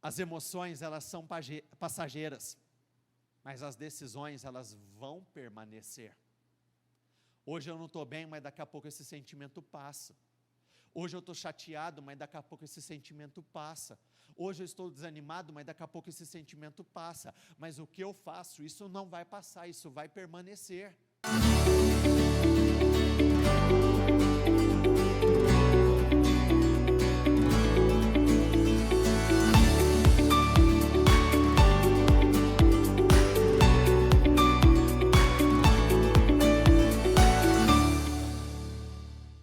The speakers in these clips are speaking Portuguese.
As emoções, elas são passageiras, mas as decisões, elas vão permanecer. Hoje eu não estou bem, mas daqui a pouco esse sentimento passa. Hoje eu estou chateado, mas daqui a pouco esse sentimento passa. Hoje eu estou desanimado, mas daqui a pouco esse sentimento passa. Mas o que eu faço, isso não vai passar, isso vai permanecer.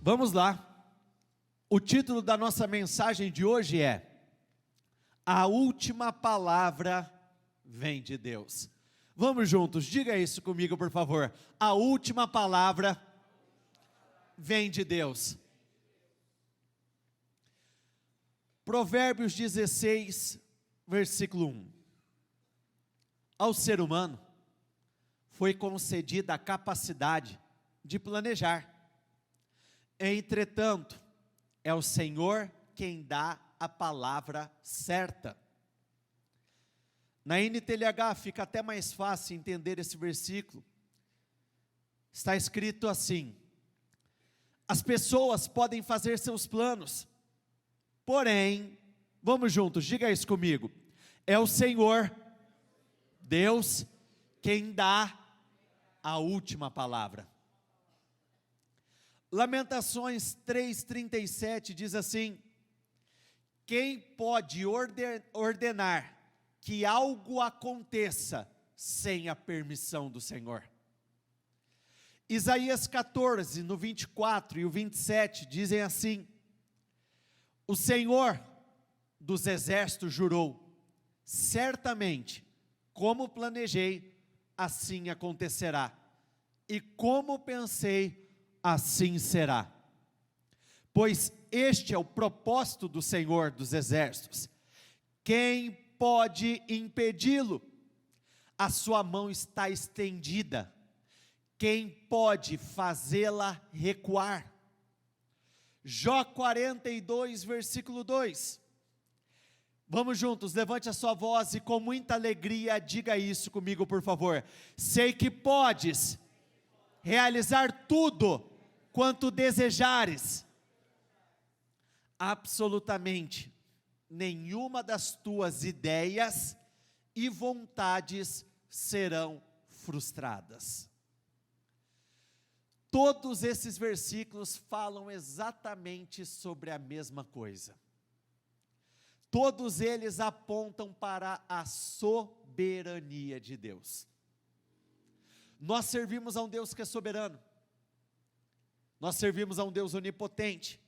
Vamos lá. O título da nossa mensagem de hoje é: A última palavra vem de Deus. Vamos juntos, diga isso comigo, por favor. A última palavra vem de Deus. Provérbios 16, versículo 1. Ao ser humano foi concedida a capacidade de planejar. Entretanto, é o Senhor quem dá a palavra certa. Na NTLH fica até mais fácil entender esse versículo. Está escrito assim: as pessoas podem fazer seus planos, porém, vamos juntos, diga isso comigo, é o Senhor, Deus, quem dá a última palavra. Lamentações 3:37 diz assim: quem pode ordenar que algo aconteça sem a permissão do Senhor? Isaías 14, no 24 e o 27, dizem assim: o Senhor dos exércitos jurou, certamente, como planejei, assim acontecerá, e como pensei, assim será. Pois este é o propósito do Senhor dos exércitos. Quem pode impedi-lo? A sua mão está estendida. Quem pode fazê-la recuar? Jó 42, versículo 2. Vamos juntos, levante a sua voz e com muita alegria diga isso comigo, por favor. Sei que podes realizar tudo quanto desejares. Absolutamente nenhuma das tuas ideias e vontades serão frustradas. Todos esses versículos falam exatamente sobre a mesma coisa. Todos eles apontam para a soberania de Deus. Nós servimos a um Deus que é soberano. Nós servimos a um Deus onipotente,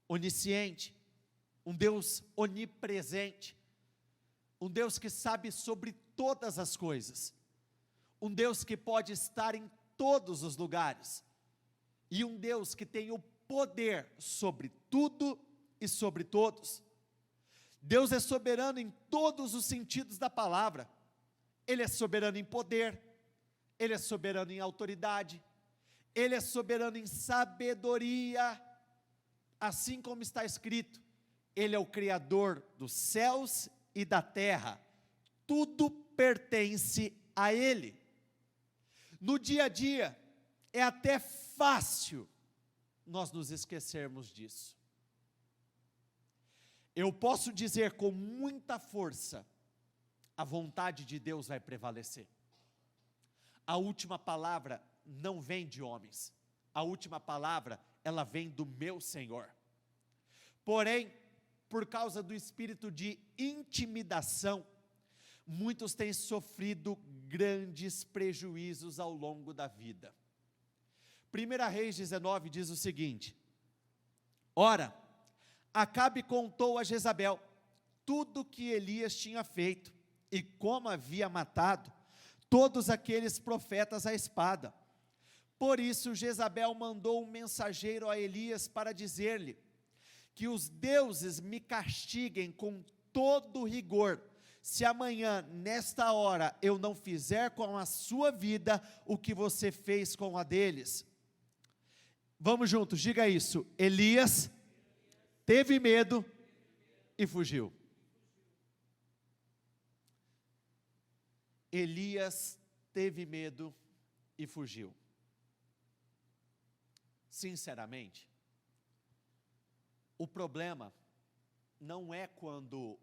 onisciente, um Deus onipresente, um Deus que sabe sobre todas as coisas, um Deus que pode estar em todos os lugares, e um Deus que tem o poder sobre tudo e sobre todos. Deus é soberano em todos os sentidos da palavra. Ele é soberano em poder, Ele é soberano em autoridade, Ele é soberano em sabedoria, assim como está escrito, Ele é o Criador dos céus e da terra, tudo pertence a Ele. No dia a dia, é até fácil nós nos esquecermos disso. Eu posso dizer com muita força, a vontade de Deus vai prevalecer. A última palavra não vem de homens, a última palavra, ela vem do meu Senhor. Porém, por causa do espírito de intimidação, muitos têm sofrido grandes prejuízos ao longo da vida. 1 Reis 19 diz o seguinte: ora, Acabe contou a Jezabel tudo o que Elias tinha feito, e como havia matado todos aqueles profetas à espada. Por isso Jezabel mandou um mensageiro a Elias para dizer-lhe, que os deuses me castiguem com todo rigor, se amanhã, nesta hora, eu não fizer com a sua vida, o que você fez com a deles. Vamos juntos, diga isso. Elias teve medo e fugiu. Elias teve medo e fugiu. Sinceramente, o problema não é quando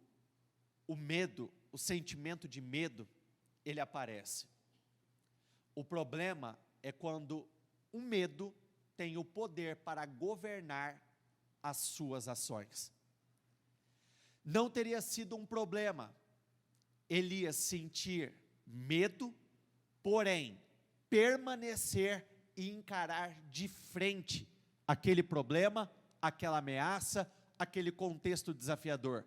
o medo, o sentimento de medo, ele aparece. O problema é quando o medo tem o poder para governar as suas ações. Não teria sido um problema Elias sentir medo, porém, permanecer e encarar de frente aquele problema, aquela ameaça, aquele contexto desafiador.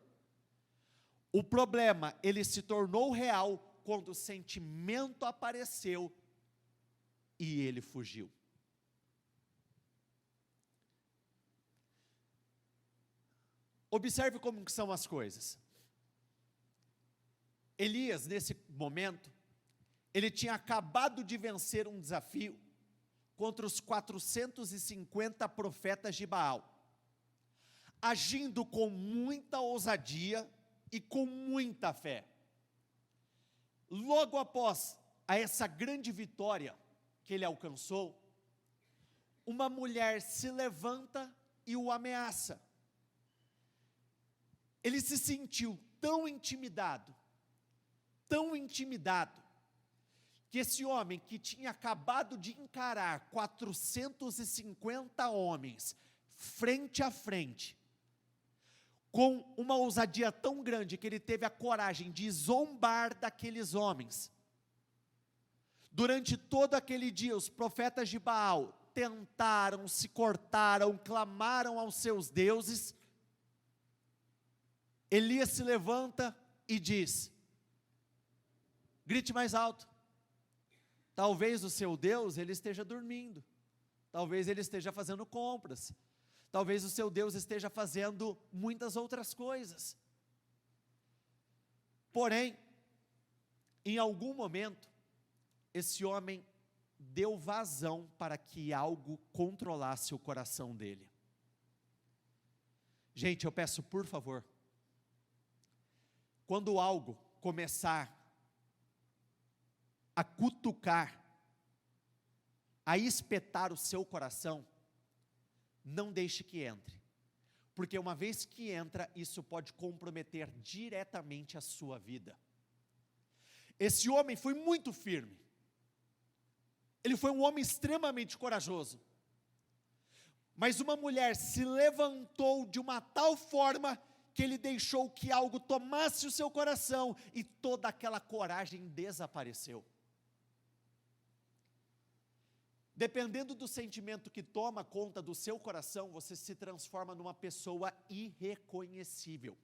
O problema, ele se tornou real quando o sentimento apareceu e ele fugiu. Observe como que são as coisas. Elias, nesse momento, ele tinha acabado de vencer um desafio contra os 450 profetas de Baal, agindo com muita ousadia e com muita fé. Logo após essa grande vitória que ele alcançou, uma mulher se levanta e o ameaça. Ele se sentiu tão intimidado, que esse homem que tinha acabado de encarar 450 homens, frente a frente, com uma ousadia tão grande, que ele teve a coragem de zombar daqueles homens. Durante todo aquele dia, os profetas de Baal tentaram, se cortaram, clamaram aos seus deuses. Elias se levanta e diz: grite mais alto. Talvez o seu Deus, ele esteja dormindo. Talvez ele esteja fazendo compras. Talvez o seu Deus esteja fazendo muitas outras coisas. Porém, em algum momento, esse homem deu vazão para que algo controlasse o coração dele. Gente, eu peço por favor, quando algo começar a cutucar, a espetar o seu coração, não deixe que entre, porque uma vez que entra, isso pode comprometer diretamente a sua vida. Esse homem foi muito firme, ele foi um homem extremamente corajoso, mas uma mulher se levantou de uma tal forma, que ele deixou que algo tomasse o seu coração, e toda aquela coragem desapareceu. Dependendo do sentimento que toma conta do seu coração, você se transforma numa pessoa irreconhecível.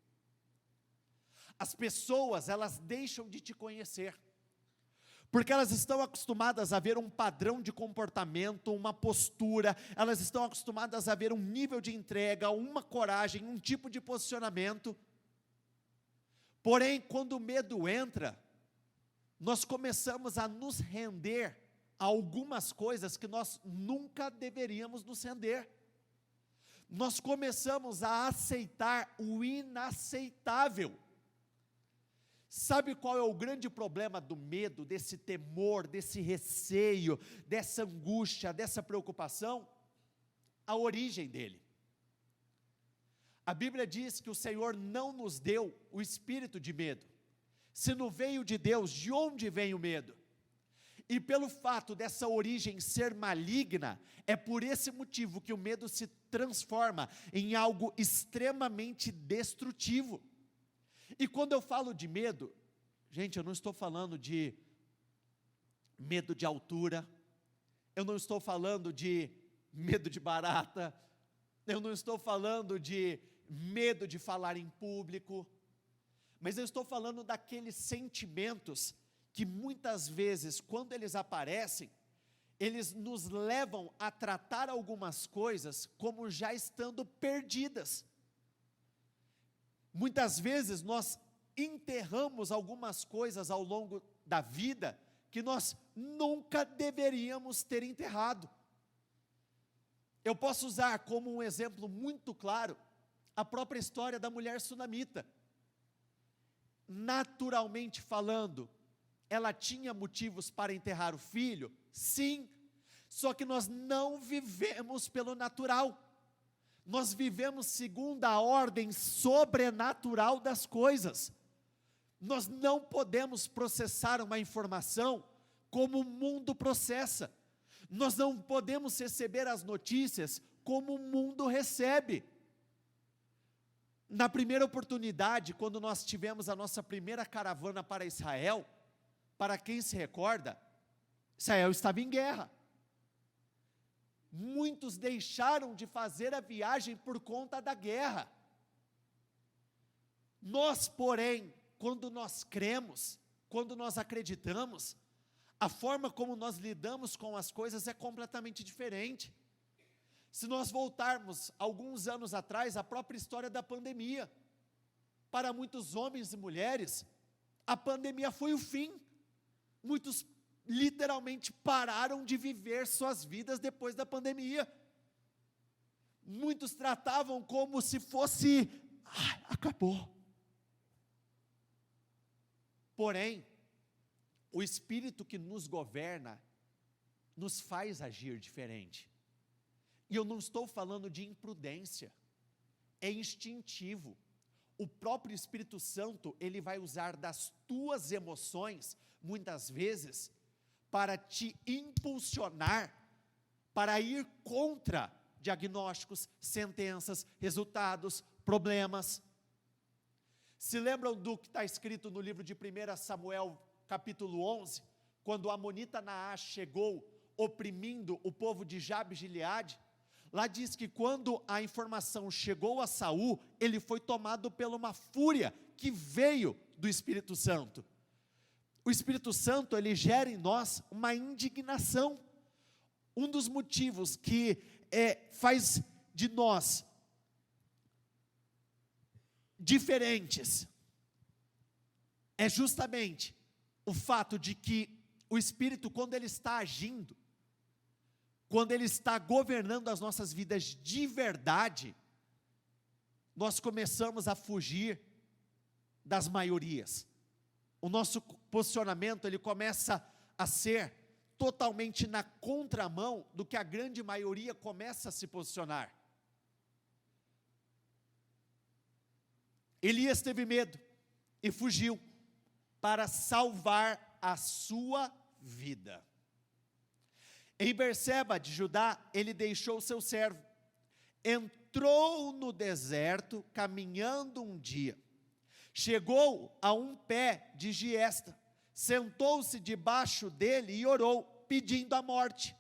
As pessoas, elas deixam de te conhecer, porque elas estão acostumadas a ver um padrão de comportamento, uma postura, elas estão acostumadas a ver um nível de entrega, uma coragem, um tipo de posicionamento. Porém, quando o medo entra, nós começamos a nos render a algumas coisas que nós nunca deveríamos nos render. Nós começamos a aceitar o inaceitável. Sabe qual é o grande problema do medo, desse temor, desse receio, dessa angústia, dessa preocupação? A origem dele. A Bíblia diz que o Senhor não nos deu o espírito de medo. Se não veio de Deus, de onde vem o medo? E pelo fato dessa origem ser maligna, é por esse motivo que o medo se transforma em algo extremamente destrutivo. E quando eu falo de medo, gente, eu não estou falando de medo de altura, eu não estou falando de medo de barata, eu não estou falando de medo de falar em público, mas eu estou falando daqueles sentimentos que muitas vezes, quando eles aparecem, eles nos levam a tratar algumas coisas como já estando perdidas. Muitas vezes nós enterramos algumas coisas ao longo da vida que nós nunca deveríamos ter enterrado. Eu posso usar como um exemplo muito claro a própria história da mulher sunamita. Naturalmente falando, ela tinha motivos para enterrar o filho? Sim, só que nós não vivemos pelo natural, nós vivemos segundo a ordem sobrenatural das coisas. Nós não podemos processar uma informação como o mundo processa, nós não podemos receber as notícias como o mundo recebe. Na primeira oportunidade, quando nós tivemos a nossa primeira caravana para Israel, para quem se recorda, Israel estava em guerra. Muitos deixaram de fazer a viagem por conta da guerra. Nós, porém, quando nós cremos, quando nós acreditamos, a forma como nós lidamos com as coisas é completamente diferente. Se nós voltarmos alguns anos atrás, a própria história da pandemia, para muitos homens e mulheres, a pandemia foi o fim. Muitos literalmente pararam de viver suas vidas depois da pandemia. Muitos tratavam como se fosse, acabou. Porém, o Espírito que nos governa, nos faz agir diferente. E eu não estou falando de imprudência, é instintivo. O próprio Espírito Santo, ele vai usar das tuas emoções, muitas vezes, para te impulsionar, para ir contra diagnósticos, sentenças, resultados, problemas. Se lembram do que está escrito no livro de 1 Samuel, capítulo 11, quando a amonita Naash chegou, oprimindo o povo de Jabes de Gileade? Lá diz que quando a informação chegou a Saul, ele foi tomado por uma fúria que veio do Espírito Santo. O Espírito Santo, ele gera em nós uma indignação. Um dos motivos que faz de nós diferentes é justamente o fato de que o Espírito, quando ele está agindo, quando ele está governando as nossas vidas de verdade, nós começamos a fugir das maiorias. O nosso posicionamento, ele começa a ser totalmente na contramão do que a grande maioria começa a se posicionar. Elias teve medo e fugiu para salvar a sua vida. Em Berseba de Judá, ele deixou o seu servo, entrou no deserto, caminhando um dia, chegou a um pé de giesta, sentou-se debaixo dele e orou, pedindo a morte.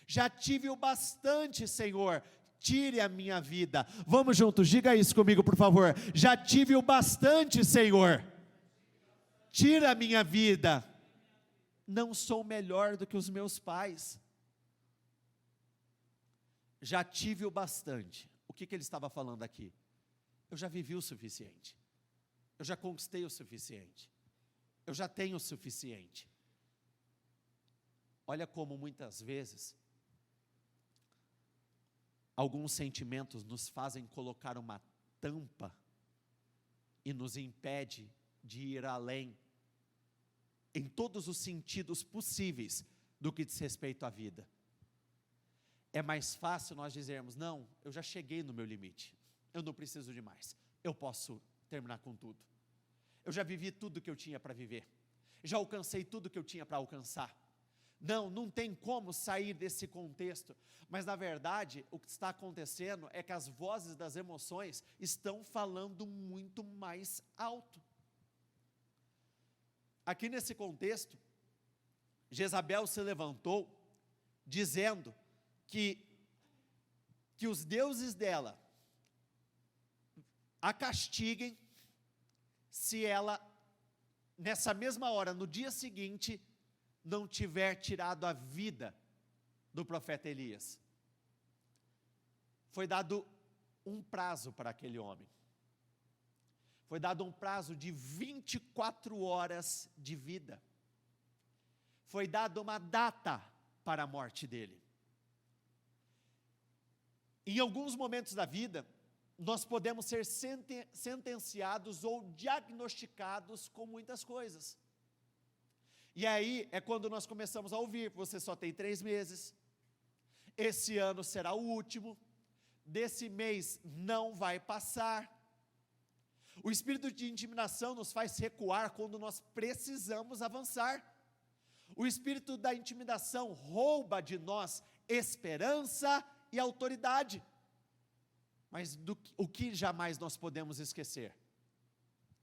Já tive o bastante, Senhor, tire a minha vida. Vamos juntos, diga isso comigo, por favor. Já tive o bastante, Senhor, tira a minha vida. Não sou melhor do que os meus pais. Já tive o bastante. O que ele estava falando aqui? Eu já vivi o suficiente. Eu já conquistei o suficiente. Eu já tenho o suficiente. Olha como muitas vezes alguns sentimentos nos fazem colocar uma tampa e nos impede de ir além em todos os sentidos possíveis do que diz respeito à vida. É mais fácil nós dizermos, não, eu já cheguei no meu limite, eu não preciso de mais, eu posso terminar com tudo, eu já vivi tudo que eu tinha para viver, já alcancei tudo que eu tinha para alcançar. Não tem como sair desse contexto, mas na verdade o que está acontecendo é que as vozes das emoções estão falando muito mais alto. Aqui nesse contexto, Jezabel se levantou, dizendo que os deuses dela a castiguem, se ela, nessa mesma hora, no dia seguinte, não tiver tirado a vida do profeta Elias. Foi dado um prazo para aquele homem. Foi dado um prazo de 24 horas de vida. Foi dada uma data para a morte dele. Em alguns momentos da vida, nós podemos ser sentenciados ou diagnosticados com muitas coisas. E aí é quando nós começamos a ouvir: você só tem 3 meses, esse ano será o último, desse mês não vai passar. O espírito de intimidação nos faz recuar quando nós precisamos avançar. O espírito da intimidação rouba de nós esperança e autoridade. Mas o que jamais nós podemos esquecer?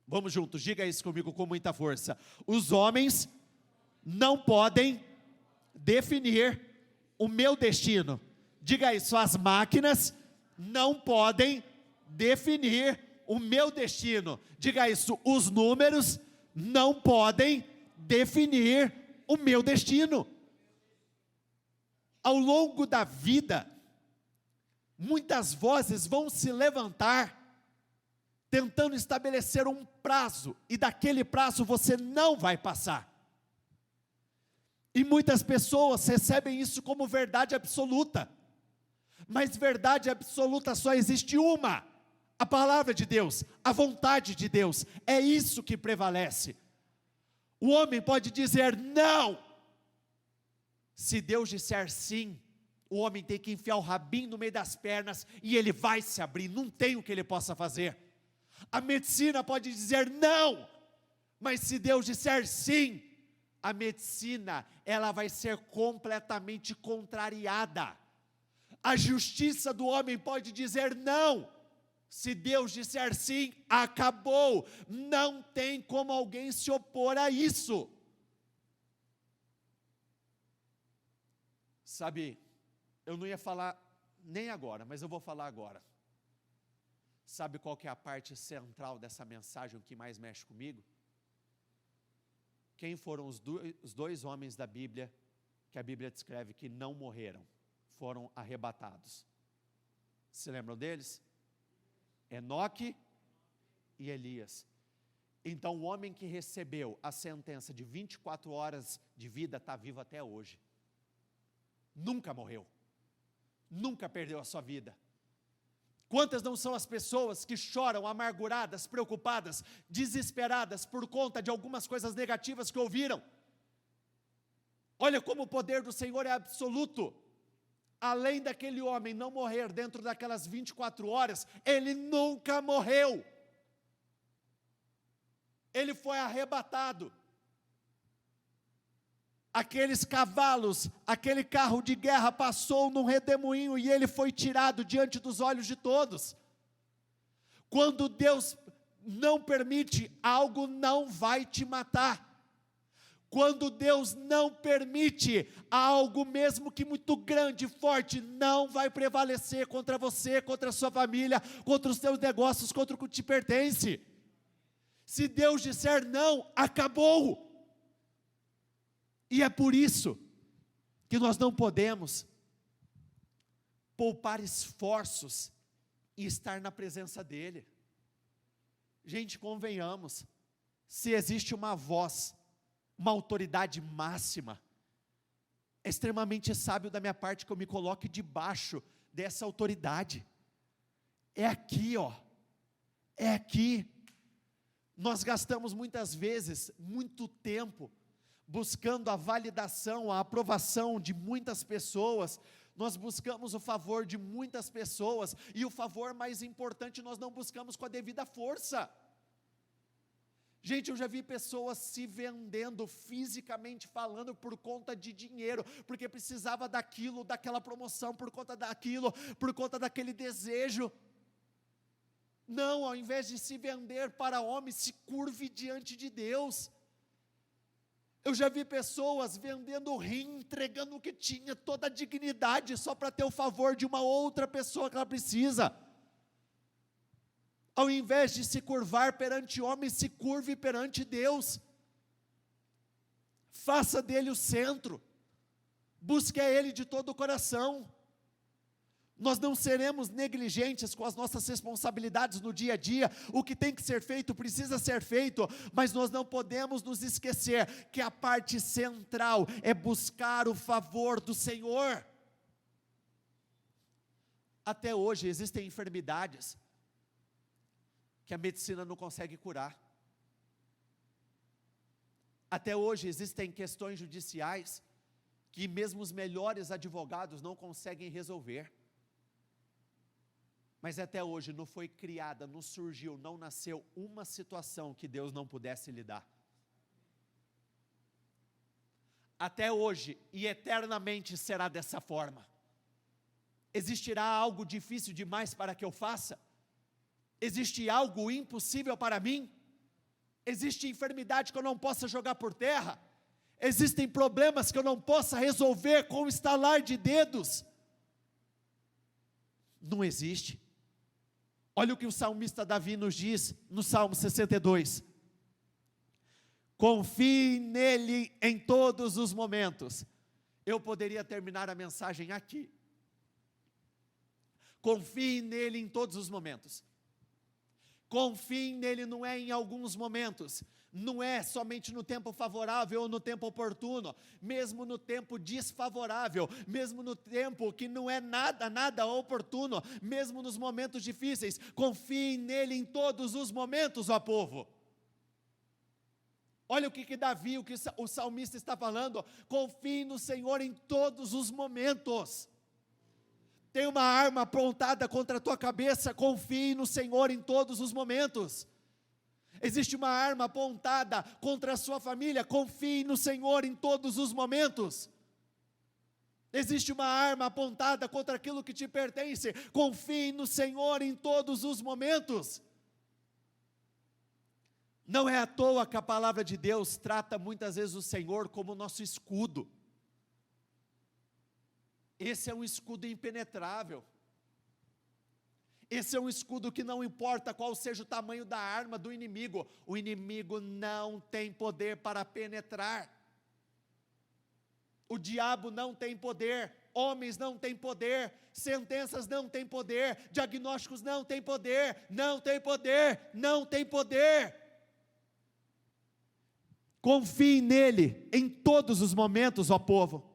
Vamos juntos, diga isso comigo com muita força: os homens não podem definir o meu destino. Diga isso: as máquinas não podem definir o meu destino. Diga isso: os números não podem definir o meu destino. Ao longo da vida, muitas vozes vão se levantar, tentando estabelecer um prazo, e daquele prazo você não vai passar. E muitas pessoas recebem isso como verdade absoluta, mas verdade absoluta só existe uma: a palavra de Deus, a vontade de Deus. É isso que prevalece. O homem pode dizer não. Se Deus disser sim, o homem tem que enfiar o rabinho no meio das pernas e ele vai se abrir, não tem o que ele possa fazer. A medicina pode dizer não, mas se Deus disser sim, a medicina, ela vai ser completamente contrariada. A justiça do homem pode dizer não, se Deus disser sim, acabou, não tem como alguém se opor a isso. Sabe, eu não ia falar nem agora, mas eu vou falar agora. Sabe qual que é a parte central dessa mensagem, o que mais mexe comigo? Quem foram os dois homens da Bíblia, que a Bíblia descreve que não morreram, foram arrebatados? Se lembram deles? Enoque e Elias. Então o homem que recebeu a sentença de 24 horas de vida está vivo até hoje. Nunca morreu, nunca perdeu a sua vida. Quantas não são as pessoas que choram amarguradas, preocupadas, desesperadas por conta de algumas coisas negativas que ouviram? Olha como o poder do Senhor é absoluto. Além daquele homem não morrer dentro daquelas 24 horas, ele nunca morreu. Ele foi arrebatado. Aqueles cavalos, aquele carro de guerra passou num redemoinho e ele foi tirado diante dos olhos de todos. Quando Deus não permite, algo não vai te matar. Quando Deus não permite, algo mesmo que muito grande, forte, não vai prevalecer contra você, contra a sua família, contra os seus negócios, contra o que te pertence. Se Deus disser não, acabou. E é por isso que nós não podemos poupar esforços e estar na presença dEle. Gente, convenhamos, se existe uma voz, uma autoridade máxima, é extremamente sábio da minha parte que eu me coloque debaixo dessa autoridade. É aqui, ó, é aqui. Nós gastamos muitas vezes, muito tempo, buscando a validação, a aprovação de muitas pessoas. Nós buscamos o favor de muitas pessoas, e o favor mais importante nós não buscamos com a devida força. Gente, eu já vi pessoas se vendendo, fisicamente falando, por conta de dinheiro, porque precisava daquilo, daquela promoção, por conta daquilo, por conta daquele desejo. Não, ao invés de se vender para homem, se curve diante de Deus. Eu já vi pessoas vendendo o rim, entregando o que tinha, toda a dignidade, só para ter o favor de uma outra pessoa que ela precisa. Ao invés de se curvar perante homem, se curve perante Deus. Faça dele o centro, busque a Ele de todo o coração. Nós não seremos negligentes com as nossas responsabilidades no dia a dia. O que tem que ser feito, precisa ser feito, mas nós não podemos nos esquecer que a parte central é buscar o favor do Senhor. Até hoje existem enfermidades que a medicina não consegue curar. Até hoje existem questões judiciais que mesmo os melhores advogados não conseguem resolver. Mas até hoje não foi criada, não surgiu, não nasceu uma situação que Deus não pudesse lidar. Até hoje e eternamente será dessa forma. Existirá algo difícil demais para que eu faça? Existe algo impossível para mim? Existe enfermidade que eu não possa jogar por terra? Existem problemas que eu não possa resolver com o estalar de dedos? Não existe. Olha o que o salmista Davi nos diz no Salmo 62. Confie nele em todos os momentos. Eu poderia terminar a mensagem aqui. Confie nele em todos os momentos. Confie nele não é em alguns momentos, não é somente no tempo favorável ou no tempo oportuno, mesmo no tempo desfavorável, mesmo no tempo que não é nada oportuno, mesmo nos momentos difíceis, confie nele em todos os momentos, ó povo. Olha o que Davi, o que o salmista está falando, confie no Senhor em todos os momentos. Tem uma arma apontada contra a tua cabeça, confie no Senhor em todos os momentos. Existe uma arma apontada contra a sua família, confie no Senhor em todos os momentos. Existe uma arma apontada contra aquilo que te pertence, confie no Senhor em todos os momentos. Não é à toa que a palavra de Deus trata muitas vezes o Senhor como nosso escudo. Esse é um escudo impenetrável. Esse é um escudo que não importa qual seja o tamanho da arma do inimigo, o inimigo não tem poder para penetrar. O diabo não tem poder, homens não têm poder, sentenças não têm poder, diagnósticos não têm poder, não tem poder, não tem poder. Confie nele em todos os momentos, ó povo.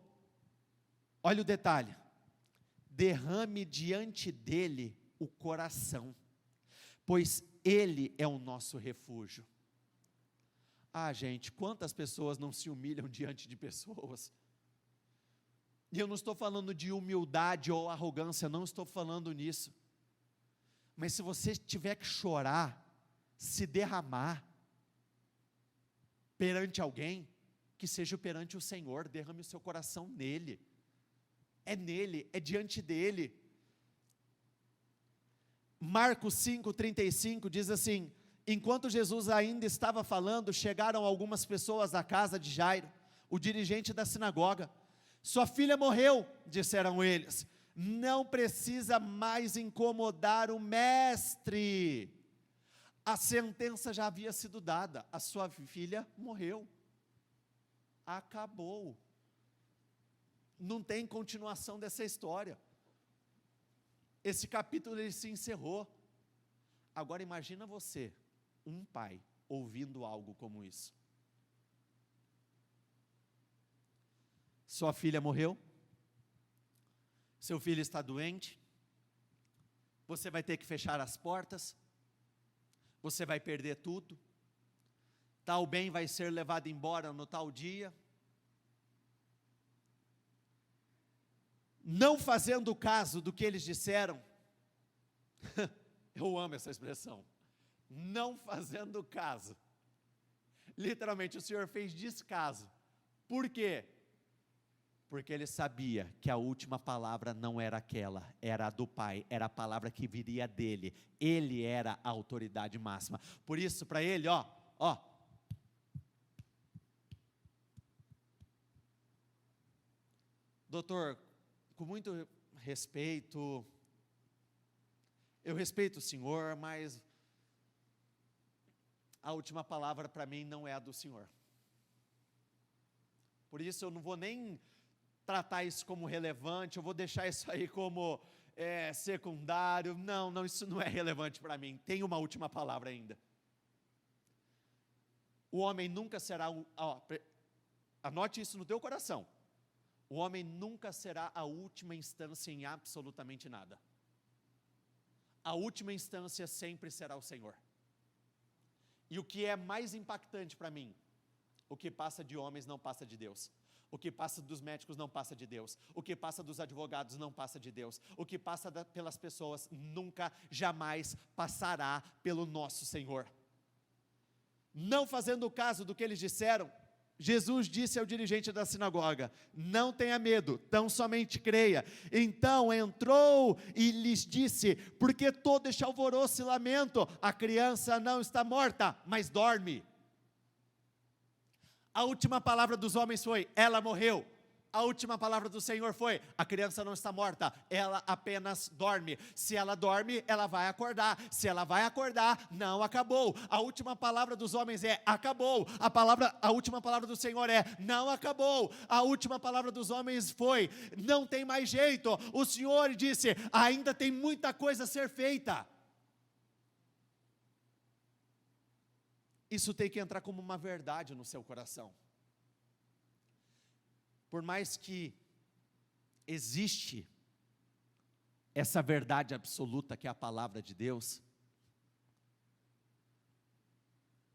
Olha o detalhe, derrame diante dele o coração, pois ele é o nosso refúgio. Ah, gente, quantas pessoas não se humilham diante de pessoas? E eu não estou falando de humildade ou arrogância, não estou falando nisso. Mas se você tiver que chorar, se derramar perante alguém, que seja perante o Senhor, derrame o seu coração nele. É nele, é diante dele. Marcos 5,35 diz assim: enquanto Jesus ainda estava falando, chegaram algumas pessoas à casa de Jairo, o dirigente da sinagoga. Sua filha morreu, disseram eles, não precisa mais incomodar o mestre. A sentença já havia sido dada, a sua filha morreu. Acabou. Não tem continuação dessa história. Esse capítulo ele se encerrou. Agora imagina você, um pai, ouvindo algo como isso. Sua filha morreu, seu filho está doente, você vai ter que fechar as portas, você vai perder tudo, tal bem vai ser levado embora no tal dia, não fazendo caso do que eles disseram. Eu amo essa expressão, não fazendo caso, literalmente o Senhor fez descaso. Por quê? Porque ele sabia que a última palavra não era aquela, era a do Pai, era a palavra que viria dele, ele era a autoridade máxima. Por isso, para ele, doutor, com muito respeito, eu respeito o senhor, mas a última palavra para mim não é a do senhor. Por isso eu não vou nem tratar isso como relevante, eu vou deixar isso aí como secundário. Não, isso não é relevante para mim, tem uma última palavra ainda. O homem nunca será, anote isso no teu coração, o homem nunca será a última instância em absolutamente nada. A última instância sempre será o Senhor. E o que é mais impactante para mim, O que passa de homens não passa de Deus. O que passa dos médicos não passa de Deus. O que passa dos advogados não passa de Deus. O que passa pelas pessoas nunca, jamais passará pelo nosso Senhor. Não fazendo caso do que eles disseram, Jesus disse ao dirigente da sinagoga: não tenha medo, tão somente creia. Então entrou e lhes disse: por que todo este alvoroço e lamento? A criança não está morta, mas dorme. A última palavra dos homens foi: ela morreu. A última palavra do Senhor foi: a criança não está morta, ela apenas dorme. Se ela dorme, ela vai acordar. Se ela vai acordar, não acabou. A última palavra dos homens é: acabou. A última palavra do Senhor é: não acabou. A última palavra dos homens foi: não tem mais jeito. O Senhor disse: ainda tem muita coisa a ser feita. Isso tem que entrar como uma verdade no seu coração. Por mais que existe essa verdade absoluta que é a palavra de Deus,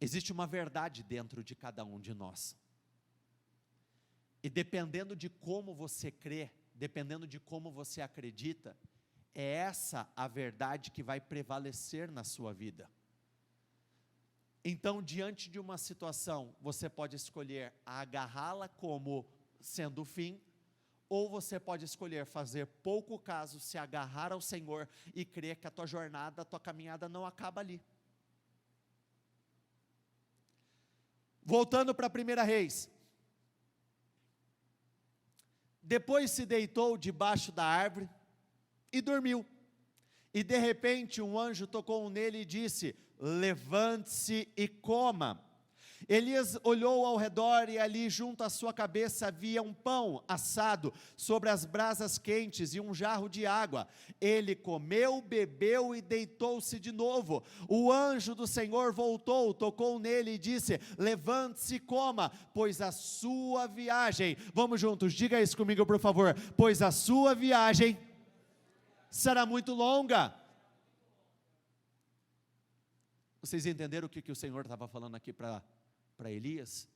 existe uma verdade dentro de cada um de nós. E dependendo de como você crê, dependendo de como você acredita, é essa a verdade que vai prevalecer na sua vida. Então, diante de uma situação, você pode escolher agarrá-la como sendo o fim, ou você pode escolher fazer pouco caso, se agarrar ao Senhor e crer que a tua jornada, a tua caminhada não acaba ali. Voltando para 1 Reis. Depois se deitou debaixo da árvore e dormiu. E de repente um anjo tocou nele e disse: levante-se e coma. Elias olhou ao redor e ali junto à sua cabeça havia um pão assado sobre as brasas quentes e um jarro de água. Ele comeu, bebeu e deitou-se de novo. O anjo do Senhor voltou, tocou nele e disse: levante-se e coma, pois a sua viagem, vamos juntos, diga isso comigo por favor, pois a sua viagem será muito longa. Vocês entenderam o que o Senhor estava falando aqui para Elias?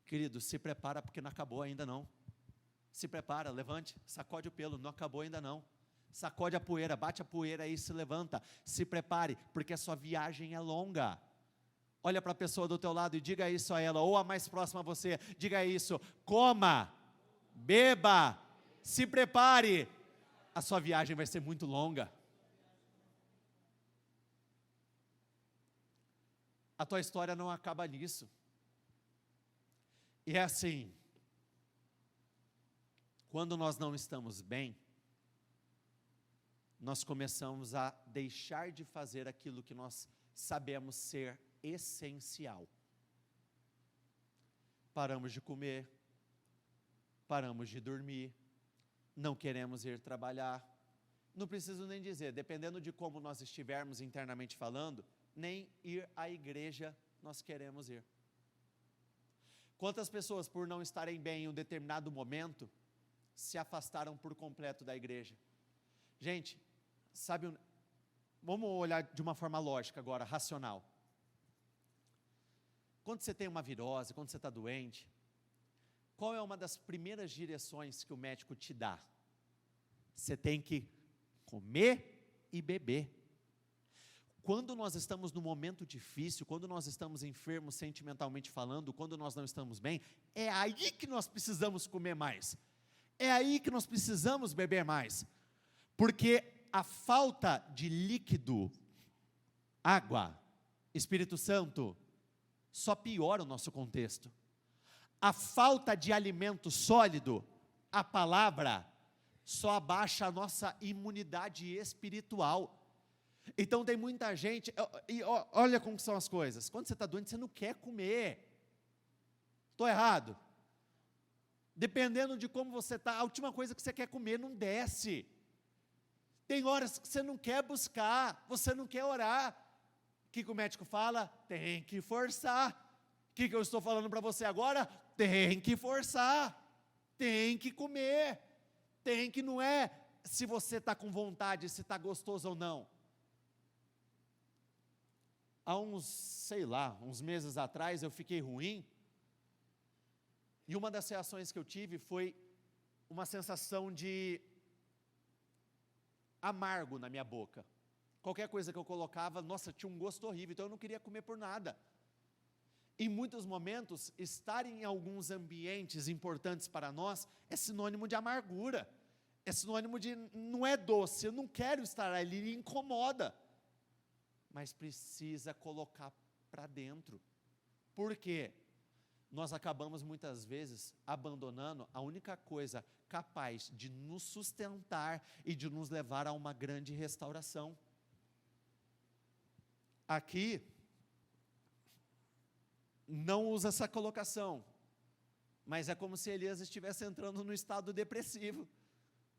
Querido, se prepara porque não acabou ainda não. Se prepara, levante, sacode o pelo, não acabou ainda não. Sacode a poeira, bate a poeira aí, se levanta. Se prepare, porque a sua viagem é longa. Olha para a pessoa do teu lado e diga isso a ela, ou a mais próxima a você, diga isso: coma, beba, se prepare, a sua viagem vai ser muito longa. A tua história não acaba nisso. E é assim, quando nós não estamos bem, nós começamos a deixar de fazer aquilo que nós sabemos ser essencial. Paramos de comer, paramos de dormir, não queremos ir trabalhar. Não preciso nem dizer, dependendo de como nós estivermos internamente falando, nem ir à igreja nós queremos ir. Quantas pessoas, por não estarem bem em um determinado momento, se afastaram por completo da igreja? Gente, sabe, vamos olhar de uma forma lógica agora, racional. Quando você tem uma virose, quando você está doente, qual é uma das primeiras direções que o médico te dá? Você tem que comer e beber. Quando nós estamos num momento difícil, quando nós estamos enfermos sentimentalmente falando, quando nós não estamos bem, é aí que nós precisamos comer mais, é aí que nós precisamos beber mais, porque a falta de líquido, água, Espírito Santo, só piora o nosso contexto. A falta de alimento sólido, a palavra, só abaixa a nossa imunidade espiritual. Então tem muita gente, e olha como são as coisas, quando você está doente você não quer comer, estou errado? Dependendo de como você está, a última coisa que você quer comer não desce. Tem horas que você não quer buscar, você não quer orar. O que o médico fala? Tem que forçar. O que eu estou falando para você agora? Tem que forçar, tem que comer, tem que, não é se você está com vontade, se está gostoso ou não. Há uns meses atrás eu fiquei ruim, E uma das reações que eu tive foi uma sensação de amargo na minha boca. Qualquer coisa que eu colocava, nossa, tinha um gosto horrível, então eu não queria comer por nada. Em muitos momentos, estar em alguns ambientes importantes para nós é sinônimo de amargura, é sinônimo de não é doce, eu não quero estar ali, ele incomoda, mas precisa colocar para dentro. Por quê? Nós acabamos muitas vezes abandonando a única coisa capaz de nos sustentar e de nos levar a uma grande restauração. Aqui, não usa essa colocação, mas é como se Elias estivesse entrando no estado depressivo.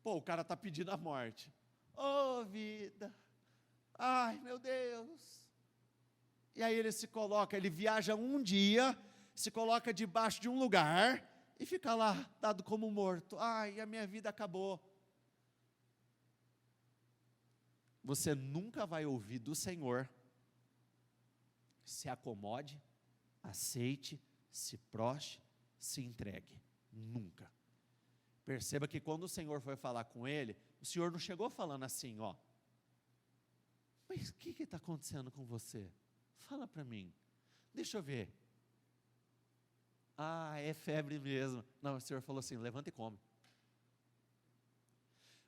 Pô, o cara está pedindo a morte. Oh, vida, ai meu Deus. E aí ele se coloca, ele viaja um dia, se coloca debaixo de um lugar e fica lá, dado como morto. Ai, a minha vida acabou. Você nunca vai ouvir do Senhor: se acomode, aceite, se proste, se entregue. Nunca. Perceba que quando o Senhor foi falar com ele, o Senhor não chegou falando assim, ó: mas o que está acontecendo com você? Fala para mim, deixa eu ver. Ah, é febre mesmo. Não, o Senhor falou assim: levanta e come.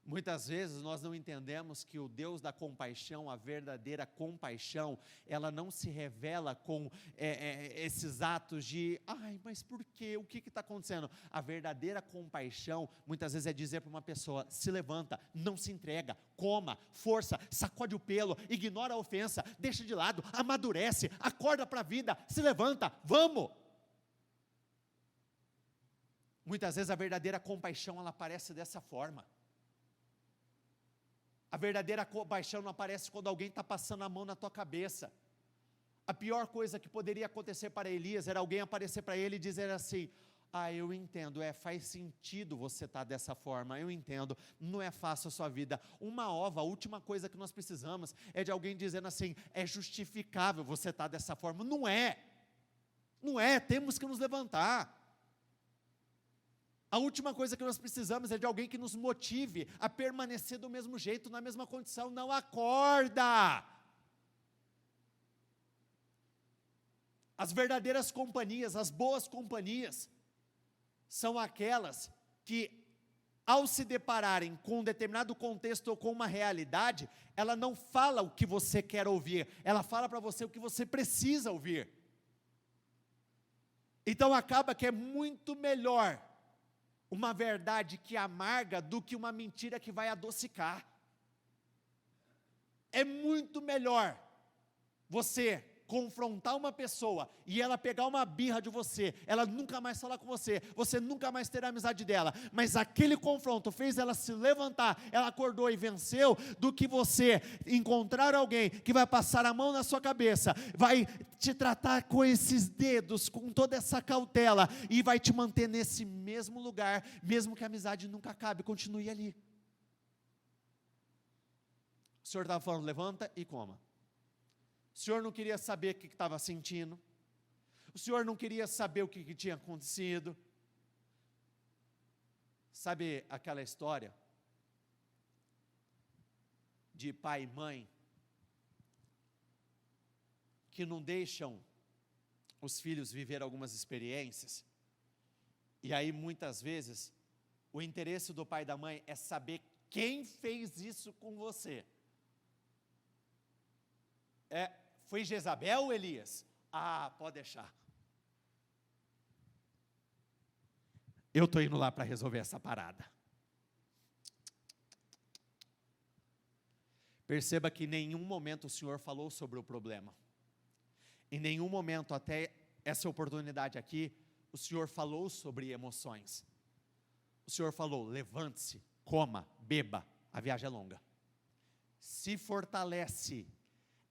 Muitas vezes nós não entendemos que o Deus da compaixão, a verdadeira compaixão, ela não se revela com esses atos de, ai, mas por quê? O que está acontecendo? A verdadeira compaixão, muitas vezes é dizer para uma pessoa: se levanta, não se entrega, coma, força, sacode o pelo, ignora a ofensa, deixa de lado, amadurece, acorda para a vida, se levanta, vamos! Muitas vezes a verdadeira compaixão, ela aparece dessa forma. A verdadeira compaixão não aparece quando alguém está passando a mão na tua cabeça. A pior coisa que poderia acontecer para Elias era alguém aparecer para ele e dizer assim: ah, eu entendo, faz sentido você estar dessa forma, eu entendo, não é fácil a sua vida. A última coisa que nós precisamos é de alguém dizendo assim: é justificável você estar dessa forma. Não é, temos que nos levantar. A última coisa que nós precisamos é de alguém que nos motive a permanecer do mesmo jeito, na mesma condição. Não, acorda! As verdadeiras companhias, as boas companhias, são aquelas que, ao se depararem com um determinado contexto ou com uma realidade, ela não fala o que você quer ouvir, ela fala para você o que você precisa ouvir. Então acaba que é muito melhor uma verdade que amarga do que uma mentira que vai adocicar. É muito melhor você confrontar uma pessoa e ela pegar uma birra de você, ela nunca mais falar com você, você nunca mais ter a amizade dela, mas aquele confronto fez ela se levantar, ela acordou e venceu, do que você encontrar alguém que vai passar a mão na sua cabeça, vai te tratar com esses dedos, com toda essa cautela, e vai te manter nesse mesmo lugar, mesmo que a amizade nunca acabe, continue ali. O Senhor estava falando: levanta e coma. O Senhor não queria saber o que estava sentindo, o Senhor não queria saber o que tinha acontecido. Sabe aquela história de pai e mãe que não deixam os filhos viver algumas experiências, e aí muitas vezes o interesse do pai e da mãe é saber quem fez isso com você. Foi Jezabel ou Elias? Ah, pode deixar. Eu estou indo lá para resolver essa parada. Perceba que em nenhum momento o Senhor falou sobre o problema. Em nenhum momento, até essa oportunidade aqui, o Senhor falou sobre emoções. O Senhor falou: levante-se, coma, beba, a viagem é longa. Se fortalece.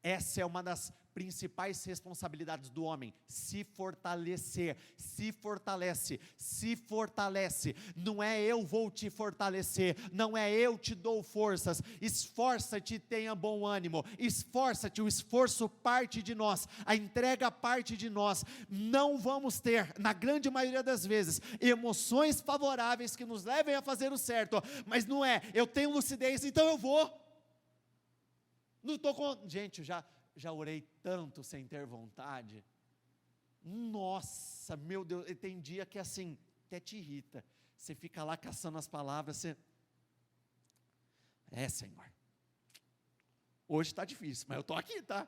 Essa é uma das principais responsabilidades do homem: se fortalecer, se fortalece, se fortalece. Não é eu vou te fortalecer, não é eu te dou forças. Esforça-te e tenha bom ânimo, esforça-te, o esforço parte de nós, a entrega parte de nós. Não vamos ter, na grande maioria das vezes, emoções favoráveis que nos levem a fazer o certo, mas não é, eu tenho lucidez, então eu vou. Não estou com... Gente, já orei tanto sem ter vontade. Nossa, meu Deus, tem dia que assim, até te irrita. Você fica lá caçando as palavras, você... Senhor, hoje está difícil, mas eu estou aqui, tá?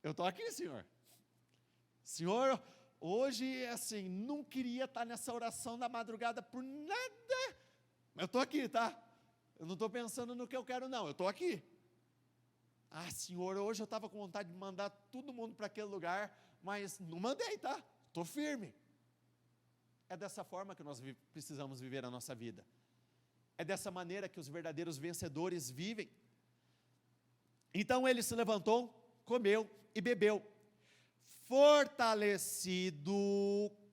Eu estou aqui, Senhor. Senhor, hoje, assim, não queria estar nessa oração da madrugada por nada, mas eu estou aqui, tá? Eu não estou pensando no que eu quero, não, eu estou aqui. Senhor, hoje eu estava com vontade de mandar todo mundo para aquele lugar, mas não mandei, tá? Estou firme. É dessa forma que nós precisamos viver a nossa vida. É dessa maneira que os verdadeiros vencedores vivem. Então ele se levantou, comeu e bebeu. Fortalecido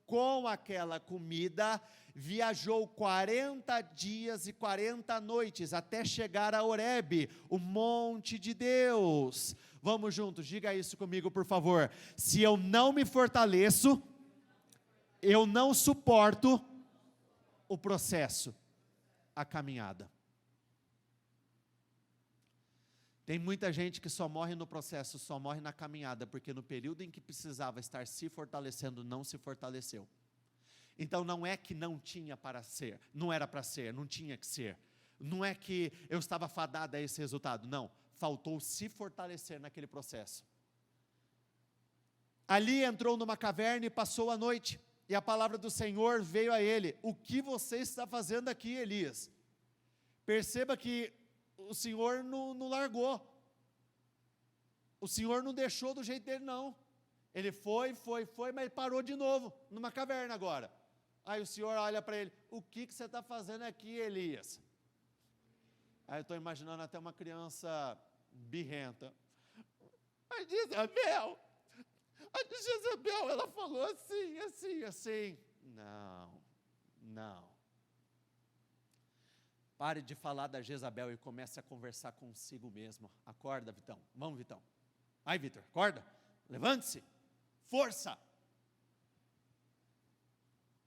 com aquela comida, viajou 40 dias e 40 noites, até chegar a Horebe, o monte de Deus. Vamos juntos, diga isso comigo, por favor. Se eu não me fortaleço, eu não suporto o processo, a caminhada. Tem muita gente que só morre no processo, só morre na caminhada, porque no período em que precisava estar se fortalecendo, não se fortaleceu. Então não é que não tinha para ser, não era para ser, não tinha que ser. Não é que eu estava fadado a esse resultado, não. Faltou se fortalecer naquele processo. Ali entrou numa caverna e passou a noite, e a palavra do Senhor veio a ele: o que você está fazendo aqui, Elias? Perceba que o Senhor não largou, o Senhor não deixou do jeito dele, não. Ele foi, mas parou de novo, numa caverna agora. Aí o Senhor olha para ele: o que você está fazendo aqui, Elias? Aí eu estou imaginando até uma criança birrenta. A Jezabel, ela falou assim. Não. Pare de falar da Jezabel e comece a conversar consigo mesmo. Acorda, Vitão. Vamos, Vitão. Vai, Vitor, acorda. Levante-se. Força.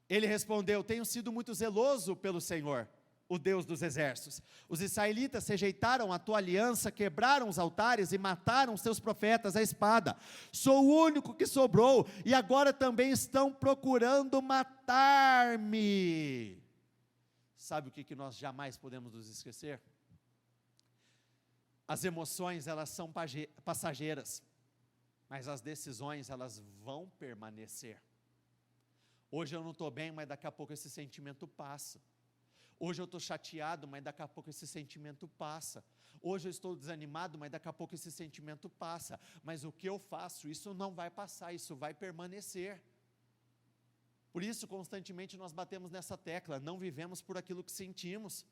Ele respondeu: tenho sido muito zeloso pelo Senhor, o Deus dos exércitos. Os israelitas rejeitaram a tua aliança, quebraram os altares e mataram os teus profetas à espada. Sou o único que sobrou, e agora também estão procurando matar-me. Sabe o que nós jamais podemos nos esquecer? As emoções, elas são passageiras, mas as decisões, elas vão permanecer. Hoje eu não estou bem, mas daqui a pouco esse sentimento passa. Hoje eu estou chateado, mas daqui a pouco esse sentimento passa. Hoje eu estou desanimado, mas daqui a pouco esse sentimento passa. Mas o que eu faço, isso não vai passar, isso vai permanecer. Por isso, constantemente nós batemos nessa tecla: não vivemos por aquilo que sentimos.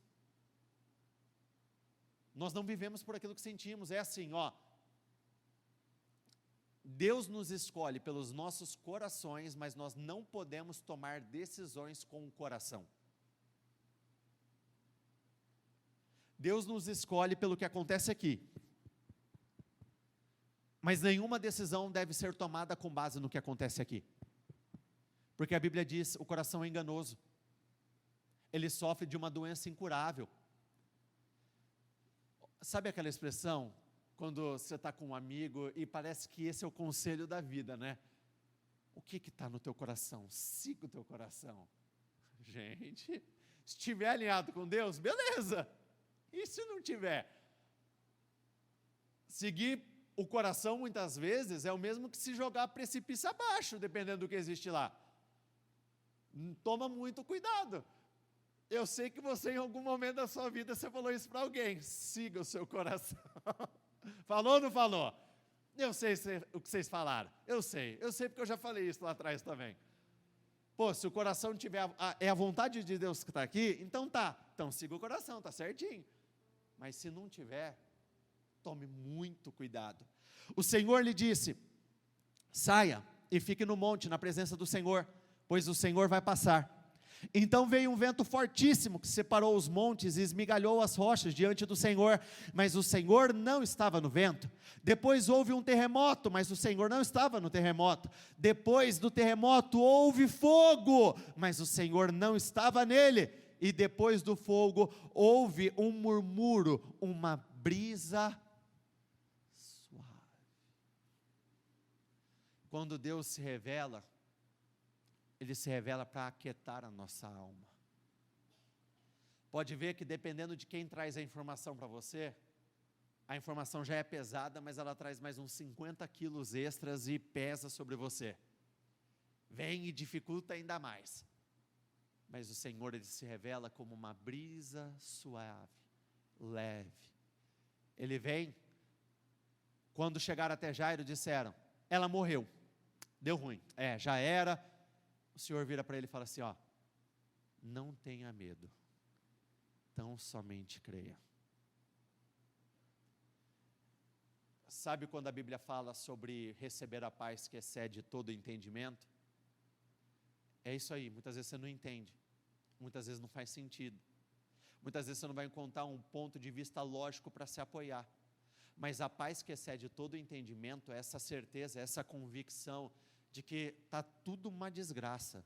Nós não vivemos por aquilo que sentimos. É assim, Deus nos escolhe pelos nossos corações, mas nós não podemos tomar decisões com o coração. Deus nos escolhe pelo que acontece aqui, mas nenhuma decisão deve ser tomada com base no que acontece aqui, porque a Bíblia diz: o coração é enganoso, ele sofre de uma doença incurável. Sabe aquela expressão, quando você está com um amigo e parece que esse é o conselho da vida, né? O que está no teu coração? Siga o teu coração. Gente, se estiver alinhado com Deus, beleza. E se não tiver? Seguir o coração muitas vezes é o mesmo que se jogar precipício abaixo, dependendo do que existe lá. Toma muito cuidado. Eu sei que você, em algum momento da sua vida, você falou isso para alguém: siga o seu coração. Falou ou não falou? Eu sei o que vocês falaram, eu sei porque eu já falei isso lá atrás também. Pô, se o coração tiver, é a vontade de Deus que está aqui, então siga o coração, está certinho. Mas se não tiver, tome muito cuidado. O Senhor lhe disse: saia e fique no monte, na presença do Senhor, pois o Senhor vai passar. Então veio um vento fortíssimo que separou os montes e esmigalhou as rochas diante do Senhor, mas o Senhor não estava no vento. Depois houve um terremoto, mas o Senhor não estava no terremoto. Depois do terremoto houve fogo, mas o Senhor não estava nele. E depois do fogo houve um murmúrio, uma brisa suave. Quando Deus se revela, Ele se revela para aquietar a nossa alma. Pode ver que dependendo de quem traz a informação para você, a informação já é pesada, mas ela traz mais uns 50 quilos extras e pesa sobre você. Vem e dificulta ainda mais. Mas o Senhor, Ele se revela como uma brisa suave, leve. Ele vem, quando chegaram até Jairo, disseram, ela morreu, deu ruim, já era. O Senhor vira para ele e fala assim, não tenha medo, tão somente creia. Sabe quando a Bíblia fala sobre receber a paz que excede todo entendimento? É isso aí, muitas vezes você não entende, muitas vezes não faz sentido, muitas vezes você não vai encontrar um ponto de vista lógico para se apoiar, mas a paz que excede todo entendimento é essa certeza, essa convicção de que está tudo uma desgraça,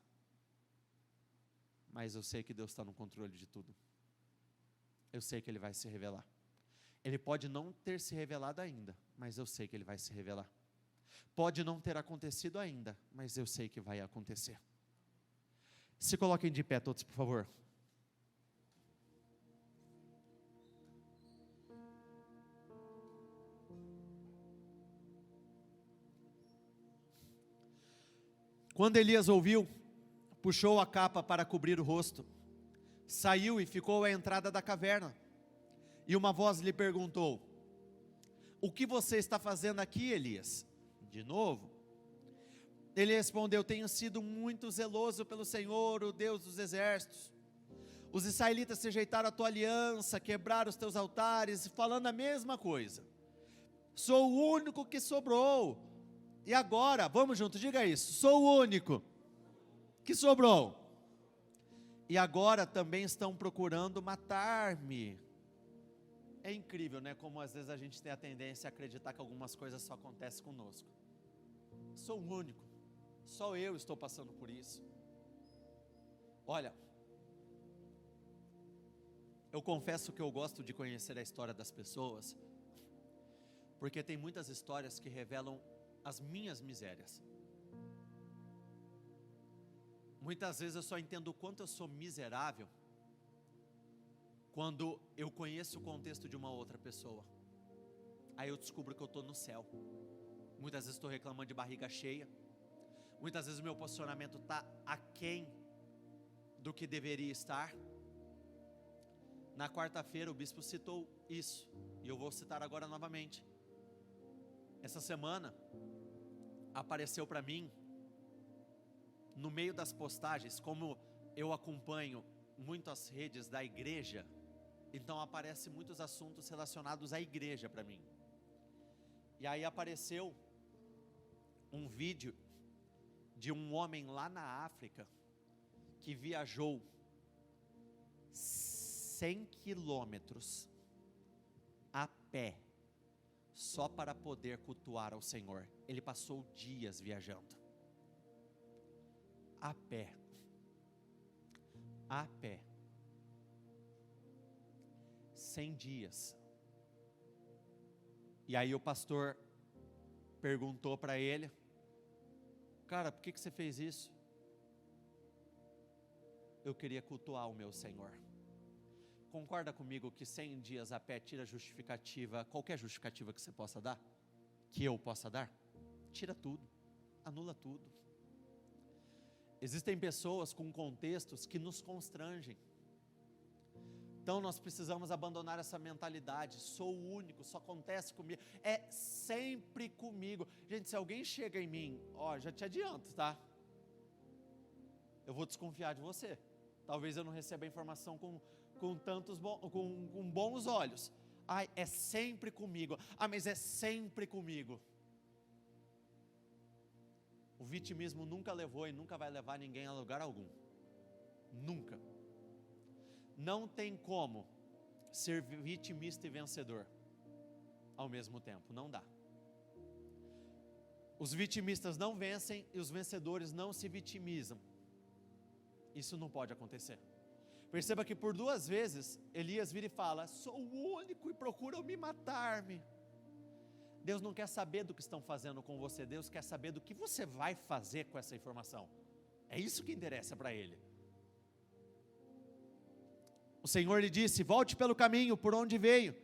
mas eu sei que Deus está no controle de tudo, eu sei que Ele vai se revelar. Ele pode não ter se revelado ainda, mas eu sei que Ele vai se revelar. Pode não ter acontecido ainda, mas eu sei que vai acontecer. Se coloquem de pé todos, por favor. Quando Elias ouviu, puxou a capa para cobrir o rosto, saiu e ficou à entrada da caverna. E uma voz lhe perguntou, o que você está fazendo aqui, Elias? De novo. Ele respondeu, tenho sido muito zeloso pelo Senhor, o Deus dos exércitos. Os israelitas se rejeitaram a tua aliança, quebraram os teus altares, falando a mesma coisa. Sou o único que sobrou. E agora, vamos junto, diga isso, sou o único que sobrou. E agora também estão procurando matar-me. É incrível, né, como às vezes a gente tem a tendência a acreditar que algumas coisas só acontecem conosco. Sou o único, só eu estou passando por isso. Olha, eu confesso que eu gosto de conhecer a história das pessoas, porque tem muitas histórias que revelam as minhas misérias. Muitas vezes eu só entendo o quanto eu sou miserável quando eu conheço o contexto de uma outra pessoa. Aí eu descubro que eu estou no céu. Muitas vezes estou reclamando de barriga cheia, muitas vezes o meu posicionamento está aquém do que deveria estar. Na quarta-feira o bispo citou isso, e eu vou citar agora novamente. Essa semana apareceu para mim, no meio das postagens, como eu acompanho muito as redes da igreja, então aparecem muitos assuntos relacionados à igreja para mim. E aí apareceu um vídeo de um homem lá na África, que viajou 100 quilômetros a pé, só para poder cultuar ao Senhor. Ele passou dias viajando, a pé, 100 dias. E aí o pastor perguntou para ele, cara, por que você fez isso? Eu queria cultuar o meu Senhor. Concorda comigo que 100 dias a pé tira justificativa, qualquer justificativa que você possa dar? Que eu possa dar? Tira tudo, anula tudo. Existem pessoas com contextos que nos constrangem. Então nós precisamos abandonar essa mentalidade, sou o único, só acontece comigo, é sempre comigo. Gente, se alguém chega em mim, já te adianto, tá? Eu vou desconfiar de você. Talvez eu não receba a informação com bons olhos. É sempre comigo. Mas é sempre comigo. O vitimismo nunca levou e nunca vai levar ninguém a lugar algum. Nunca. Não tem como ser vitimista e vencedor ao mesmo tempo, não dá. Os vitimistas não vencem e os vencedores não se vitimizam. Isso não pode acontecer. Perceba que por 2 vezes Elias vira e fala: sou o único e procuram me matar-me. Deus não quer saber do que estão fazendo com você, Deus quer saber do que você vai fazer com essa informação. É isso que interessa para ele. O Senhor lhe disse: volte pelo caminho por onde veio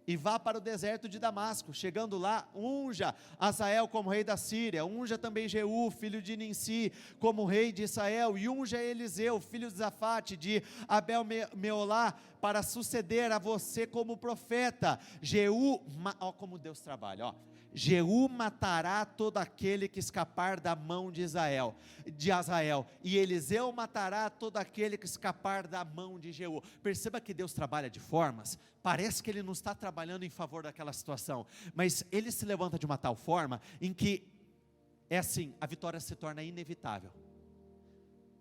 e vá para o deserto de Damasco. Chegando lá, unja Azael como rei da Síria, unja também Jeú, filho de Ninsi, como rei de Israel, e unja Eliseu, filho de Zafate, de Abel-Meolá, para suceder a você como profeta. Jeú, ó como Deus trabalha, ó. Jeú matará todo aquele que escapar da mão de Azael, e Eliseu matará todo aquele que escapar da mão de Jeú. Perceba que Deus trabalha de formas, parece que Ele não está trabalhando em favor daquela situação, mas Ele se levanta de uma tal forma, em que, é assim, a vitória se torna inevitável.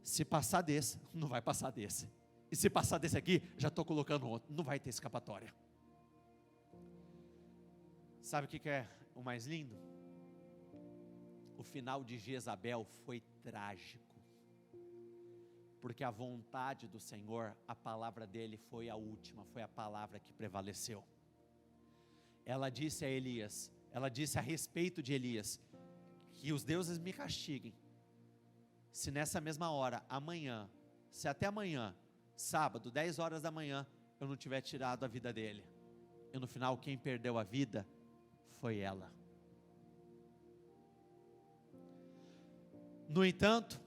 Se passar desse, não vai passar desse, e se passar desse aqui, já estou colocando outro, não vai ter escapatória. Sabe o que é o mais lindo? O final de Jezabel foi trágico, porque a vontade do Senhor, a palavra dele foi a última, foi a palavra que prevaleceu. Ela disse a Elias, ela disse a respeito de Elias, que os deuses me castiguem, se nessa mesma hora, amanhã, se até amanhã, sábado, 10 horas da manhã, eu não tiver tirado a vida dele. E no final, quem perdeu a vida foi ela. No entanto,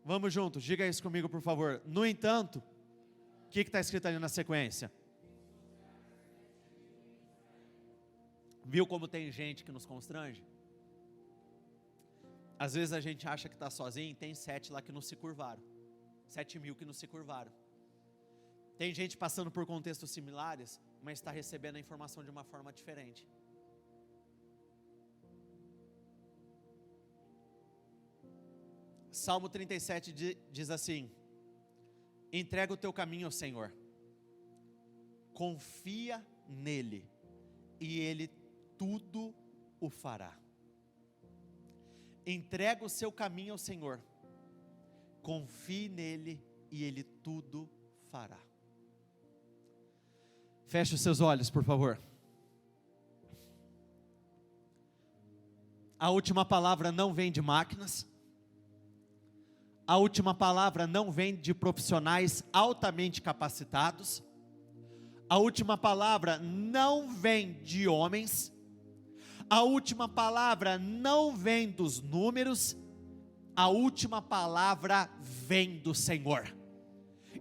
vamos juntos, diga isso comigo por favor. No entanto, o que está escrito ali na sequência? Viu como tem gente que nos constrange? Às vezes a gente acha que está sozinho, tem 7 lá que não se curvaram, 7.000 que não se curvaram. Tem gente passando por contextos similares, mas está recebendo a informação de uma forma diferente. Salmo 37 diz assim: entrega o teu caminho ao Senhor, confia nele, e ele tudo o fará. Entrega o seu caminho ao Senhor, confie nele, e ele tudo fará. Feche os seus olhos, por favor. A última palavra não vem de máquinas. A última palavra não vem de profissionais altamente capacitados. A última palavra não vem de homens. A última palavra não vem dos números. A última palavra vem do Senhor.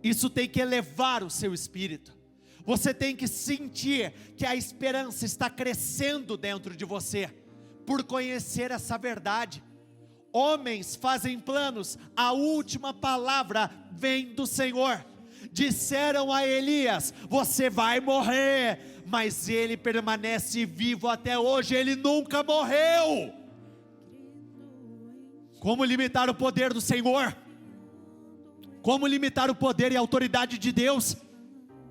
Isso tem que elevar o seu espírito. Você tem que sentir que a esperança está crescendo dentro de você, por conhecer essa verdade. Homens fazem planos, a última palavra vem do Senhor. Disseram a Elias: você vai morrer, mas ele permanece vivo até hoje, ele nunca morreu. Como limitar o poder do Senhor? Como limitar o poder e a autoridade de Deus?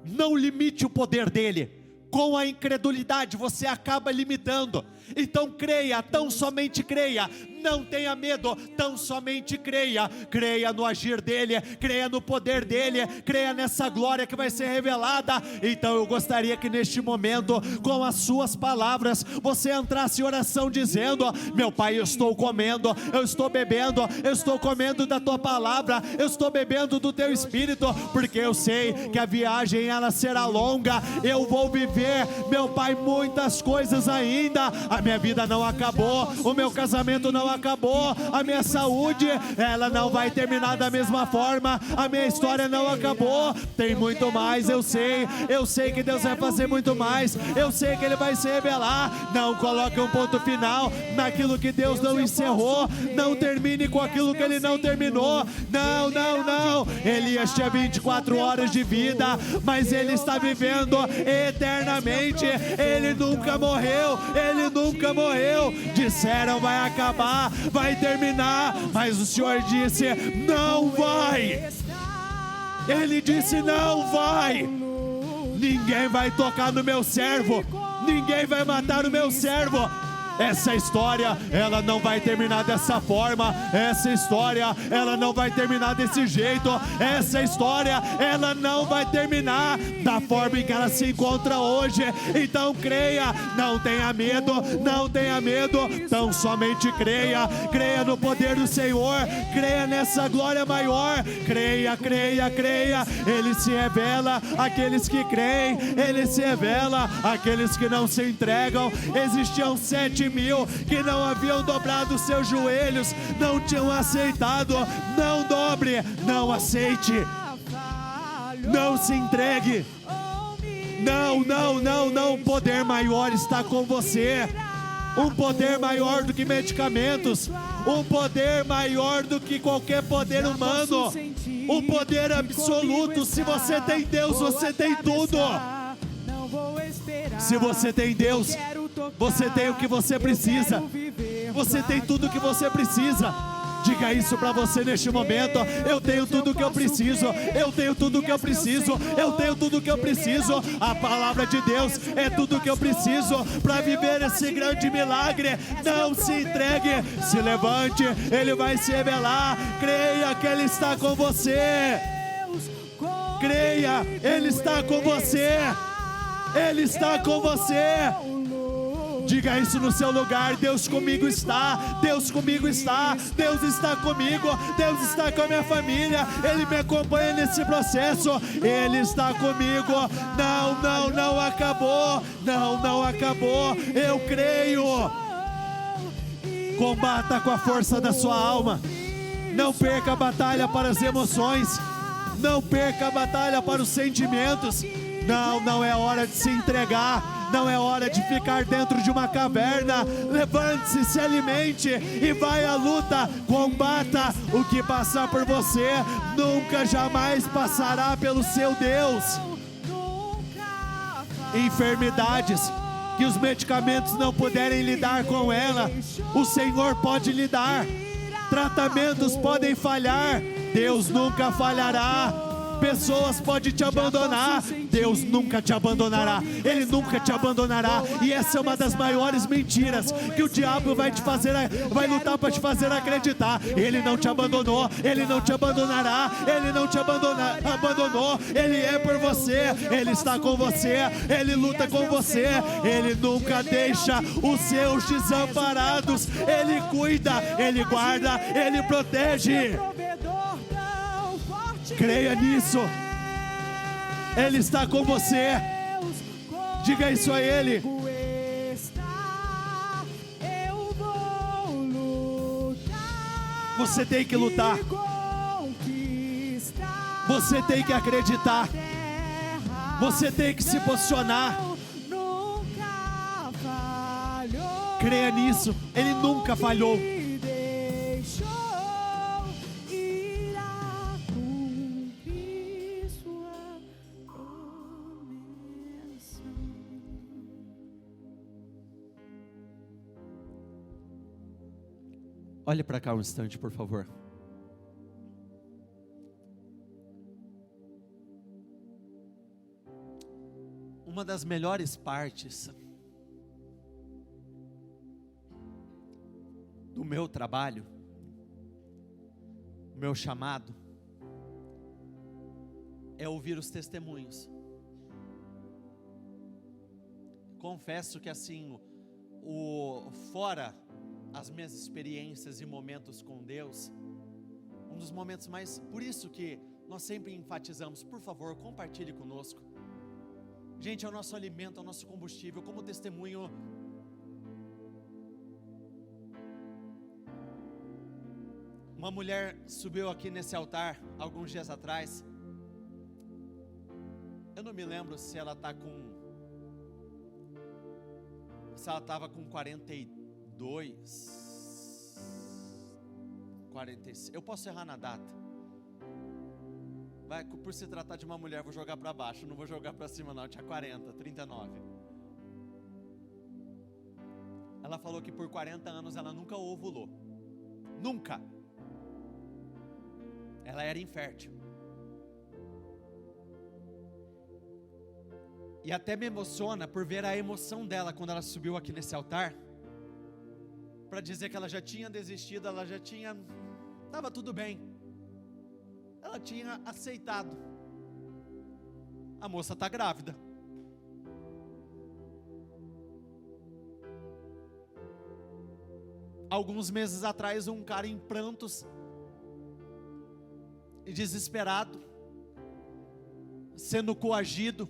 Não limite o poder dele. Com a incredulidade você acaba limitando. Então creia, tão somente creia. Não tenha medo, tão somente creia. Creia no agir dele, creia no poder dele, creia nessa glória que vai ser revelada. Então eu gostaria que neste momento, com as suas palavras, você entrasse em oração dizendo: meu Pai, eu estou comendo, eu estou bebendo, eu estou comendo da tua palavra, eu estou bebendo do teu espírito, porque eu sei que a viagem ela será longa. Eu vou viver, meu Pai, muitas coisas ainda. A minha vida não acabou, o meu casamento não acabou, a minha saúde ela não vai terminar da mesma forma, a minha história não acabou, tem muito mais. Eu sei que Deus vai fazer muito mais, eu sei que Ele vai se revelar. Não coloque um ponto final naquilo que Deus não encerrou, não termine com aquilo que Ele não terminou. Não, não, não. Elias tinha 24 horas de vida, mas ele está vivendo eternamente. Ele nunca morreu, ele nunca morreu. Disseram vai acabar, terminar, mas o Senhor disse: não vai. Ele disse: não vai. Ninguém vai tocar no meu servo, ninguém vai matar o meu servo. Essa história, ela não vai terminar dessa forma. Essa história, ela não vai terminar desse jeito. Essa história, ela não vai terminar da forma em que ela se encontra hoje. Então creia, não tenha medo, não tenha medo. Então somente creia, creia no poder do Senhor, creia nessa glória maior. Creia, creia, creia. Ele se revela àqueles que creem, ele se revela àqueles que não se entregam. Existiam 7 mil que não haviam dobrado seus joelhos, não tinham aceitado. Não dobre, não aceite, não se entregue. Não, não, não, não. Um poder maior está com você. Um poder maior do que medicamentos, um poder maior do que qualquer poder humano, um poder absoluto. Se você tem Deus, você tem tudo. Se você tem Deus, você tem o que você precisa. Você tem tudo o que você precisa. Diga isso para você neste momento: eu tenho tudo o que eu preciso, eu tenho tudo o que eu preciso, eu tenho tudo o que eu preciso. A palavra de Deus é tudo o que eu preciso para viver esse grande milagre. Não se entregue, se levante, Ele vai se revelar. Creia que Ele está com você. Creia, Ele está com você. Ele está com você. Diga isso no seu lugar: Deus comigo está, Deus comigo está, Deus está comigo, Deus está com a minha família, Ele me acompanha nesse processo, Ele está comigo. Não, não, não acabou, não, não acabou. Eu creio. Combata com a força da sua alma. Não perca a batalha para as emoções, não perca a batalha para os sentimentos. Não, não é hora de se entregar, não é hora de ficar dentro de uma caverna. Levante-se, se alimente e vai à luta. Combata. O que passar por você nunca jamais passará pelo seu Deus. Enfermidades que os medicamentos não puderem lidar com ela, o Senhor pode lidar. Tratamentos podem falhar, Deus nunca falhará. Pessoas podem te abandonar, Deus nunca te abandonará. Ele nunca te abandonará. E essa é uma das maiores mentiras que o diabo vai vai lutar para te fazer acreditar. Ele não te abandonou, Ele não te abandonará, Ele não te abandonou. Ele é por você, Ele está com você, Ele luta com você. Ele nunca deixa os seus desamparados. Ele cuida, Ele guarda, Ele protege. Creia nisso. Ele está com você. Diga isso a Ele. Você tem que lutar. Você tem que acreditar. Você tem que se posicionar. Creia nisso. Ele nunca falhou. Olhe para cá um instante, por favor. Uma das melhores partes do meu trabalho, o meu chamado, é ouvir os testemunhos. Confesso que assim, fora as minhas experiências e momentos com Deus, um dos momentos mais, por isso que nós sempre enfatizamos, por favor, compartilhe conosco. Gente, é o nosso alimento, é o nosso combustível, como testemunho. Uma mulher subiu aqui nesse altar, alguns dias atrás, eu não me lembro se ela estava com 42, 46, eu posso errar na data. Vai, por se tratar de uma mulher, vou jogar para baixo, não vou jogar para cima não, tinha 40, 39. Ela falou que por 40 anos ela nunca ovulou. nunca. Ela era infértil. E até me emociona por ver a emoção dela quando ela subiu aqui nesse altar, para dizer que ela já tinha desistido, ela já tinha, estava tudo bem, ela tinha aceitado. A moça está grávida. Alguns meses atrás, um cara em prantos e desesperado, sendo coagido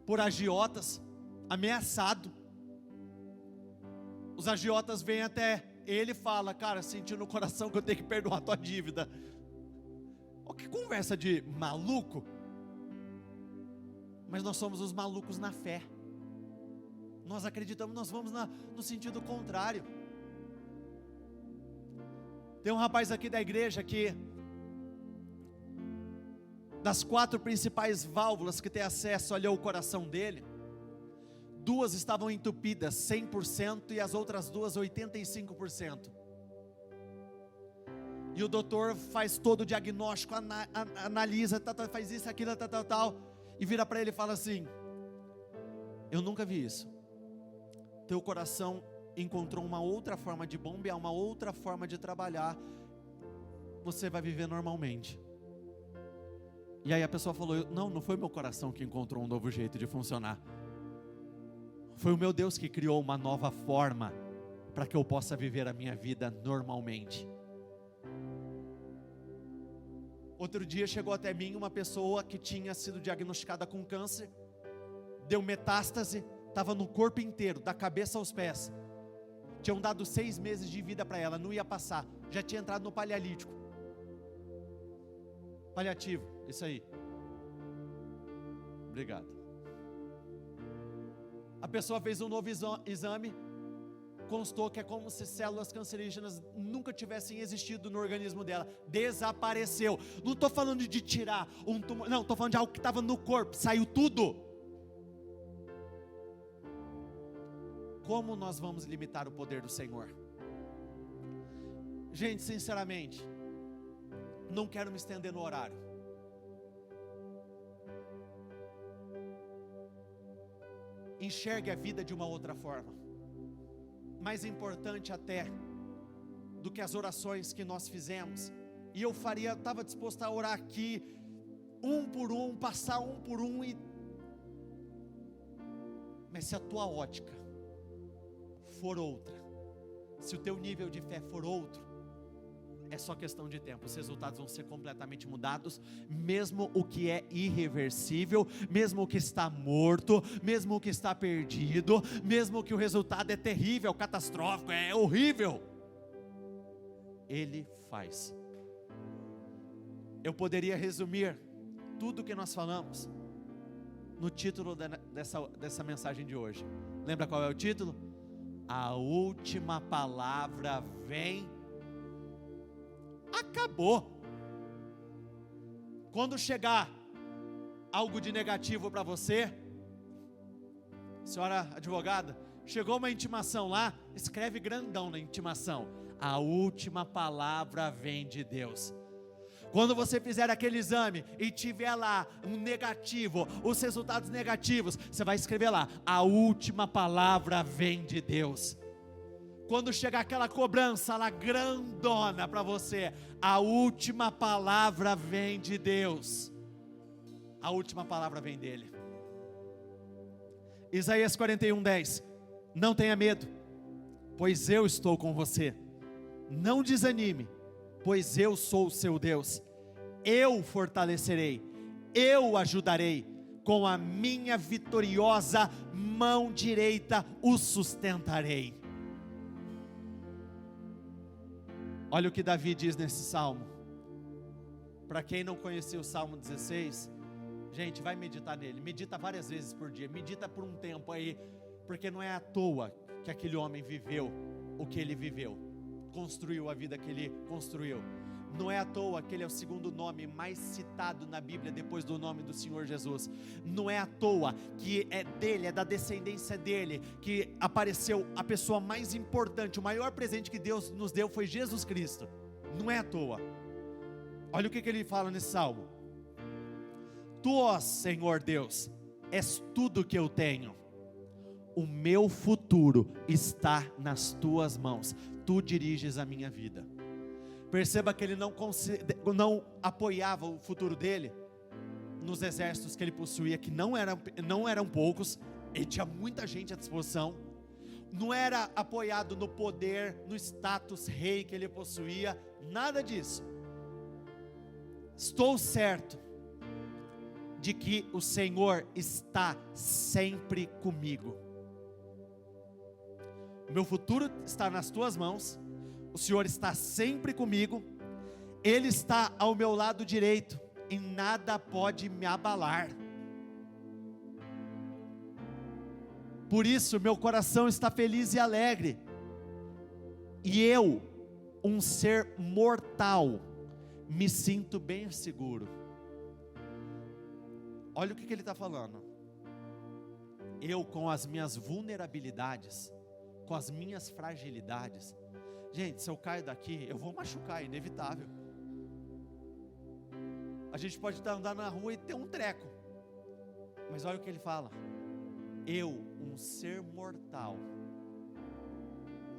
por agiotas, ameaçado. Os agiotas vêm até ele e falam: cara, senti no coração que eu tenho que perdoar a tua dívida. Oh, que conversa de maluco. Mas nós somos os malucos na fé. Nós acreditamos, nós vamos no sentido contrário. Tem um rapaz aqui da igreja que, das 4 principais válvulas que tem acesso ali ao coração dele, 2 estavam entupidas 100% e as outras 2 85%. E o doutor faz todo o diagnóstico, analisa, faz isso, aquilo, tal, e vira para ele e fala assim: eu nunca vi isso. Teu coração encontrou uma outra forma de bombear, uma outra forma de trabalhar. Você vai viver normalmente. E aí a pessoa falou: não foi meu coração que encontrou um novo jeito de funcionar. Foi o meu Deus que criou uma nova forma para que eu possa viver a minha vida normalmente. Outro dia chegou até mim uma pessoa que tinha sido diagnosticada com câncer, deu metástase, estava no corpo inteiro, da cabeça aos pés. Tinham dado 6 meses de vida para ela, não ia passar, já tinha entrado no paliativo, isso aí. Obrigado. A pessoa fez um novo exame, constou que é como se células cancerígenas nunca tivessem existido no organismo dela, desapareceu. Não estou falando de tirar um tumor, não, estou falando de algo que estava no corpo, saiu tudo. Como nós vamos limitar o poder do Senhor? Gente, sinceramente, não quero me estender no horário. Enxergue a vida de uma outra forma. Mais importante até do que as orações que nós fizemos. E eu estava disposto a orar aqui, um por um, passar um por um. Mas se a tua ótica for outra, se o teu nível de fé for outro, é só questão de tempo, os resultados vão ser completamente mudados. Mesmo o que é irreversível, mesmo o que está morto, mesmo o que está perdido, mesmo que o resultado é terrível, catastrófico, é horrível, Ele faz. Eu poderia resumir tudo o que nós falamos no título dessa mensagem de hoje. Lembra qual é o título? A última palavra vem. Acabou. Quando chegar algo de negativo para você, senhora advogada, chegou uma intimação lá, escreve grandão na intimação: a última palavra vem de Deus. Quando você fizer aquele exame e tiver lá um negativo, os resultados negativos, você vai escrever lá: a última palavra vem de Deus. Quando chegar aquela cobrança lá grandona para você, a última palavra vem de Deus. A última palavra vem dele. Isaías 41:10. Não tenha medo, pois eu estou com você. Não desanime, pois eu sou o seu Deus. Eu o fortalecerei, eu o ajudarei, com a minha vitoriosa mão direita o sustentarei. Olha o que Davi diz nesse salmo. Para quem não conhecia o Salmo 16, gente, vai meditar nele. Medita várias vezes por dia. Medita por um tempo aí, porque não é à toa que aquele homem viveu o que ele viveu, construiu a vida que ele construiu. Não é à toa que ele é o segundo nome mais citado na Bíblia depois do nome do Senhor Jesus. Não é à toa que é dele, é da descendência dele, que apareceu a pessoa mais importante. O maior presente que Deus nos deu foi Jesus Cristo. Não é à toa. Olha o que ele fala nesse salmo: Tu, ó Senhor Deus, és tudo que eu tenho. O meu futuro está nas tuas mãos. Tu diriges a minha vida. Perceba que ele não apoiava o futuro dele nos exércitos que ele possuía, que não eram poucos. Ele tinha muita gente à disposição. Não era apoiado no poder, no status rei que ele possuía. Nada disso. Estou certo de que o Senhor está sempre comigo. O meu futuro está nas tuas mãos. O Senhor está sempre comigo. Ele está ao meu lado direito e nada pode me abalar. Por isso meu coração está feliz e alegre. E eu, um ser mortal, me sinto bem seguro. Olha o que ele está falando. Eu, com as minhas vulnerabilidades, com as minhas fragilidades. Gente, se eu caio daqui, eu vou machucar, é inevitável. A gente pode estar andando na rua e ter um treco. Mas olha o que ele fala. Eu, um ser mortal,